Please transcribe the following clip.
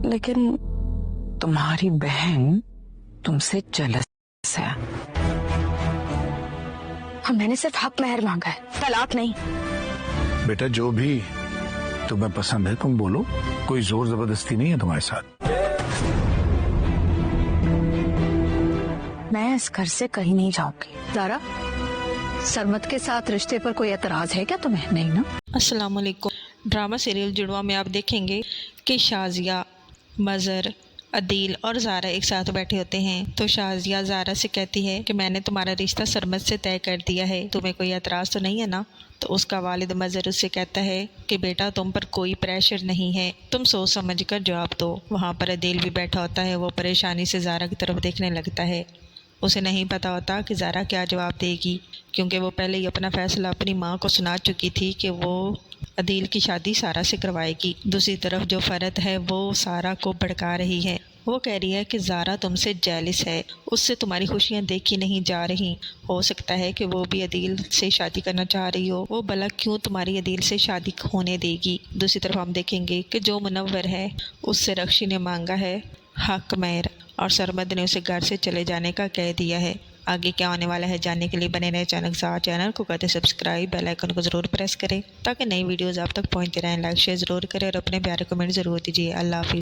लेकिन तुम्हारी बहन तुमसे जेलस है। मैंने सिर्फ हक महर मांगा है, तलाक नहीं। बेटा जो भी तुम्हें पसंद है तुम बोलो, कोई जोर जबरदस्ती नहीं है तुम्हारे साथ। मैं इस घर से कहीं नहीं जाऊंगी। ज़ारा, सरमत के साथ रिश्ते पर कोई एतराज है क्या तुम्हें? नहीं ना? अस्सलाम वालेकुम। ड्रामा सीरियल जुड़वा में आप देखेंगे कि शाजिया, मज़र, अदील और ज़ारा एक साथ बैठे होते हैं। तो शाजिया ज़ारा से कहती है कि मैंने तुम्हारा रिश्ता सरमत से तय कर दिया है, तुम्हें कोई एतराज़ तो नहीं है ना? तो उसका वालिद मज़र उससे कहता है कि बेटा तुम पर कोई प्रेशर नहीं है, तुम सोच समझ कर जवाब दो। वहाँ पर अदील भी बैठा होता है, वो परेशानी से ज़ारा की तरफ देखने लगता है। उसे नहीं पता होता कि ज़ारा क्या जवाब देगी, क्योंकि वो पहले ही अपना फ़ैसला अपनी माँ को सुना चुकी थी कि वो अदील की शादी सारा से करवाएगी। दूसरी तरफ जो फ़रत है वो सारा को भड़का रही है। वो कह रही है कि ज़ारा तुमसे जेलिस है, उससे तुम्हारी खुशियाँ देखी नहीं जा रही। हो सकता है कि वो भी अदील से शादी करना चाह रही हो, वो भला क्यों तुम्हारी अदील से शादी होने देगी। दूसरी तरफ हम देखेंगे कि जो मुनव्वर है उससे रक्षी ने मांगा है हक महर और सरमद ने उसे घर से चले जाने का कह दिया है। आगे क्या होने वाला है जानने के लिए बने रहे चैनल को करते सब्सक्राइब, बेल आइकन को ज़रूर प्रेस करें ताकि नई वीडियोज़ आप तक पहुँचते रहें। लाइक शेयर ज़रूर करें और अपने प्यारे कमेंट ज़रूर दीजिए। अल्लाह हाफिज़।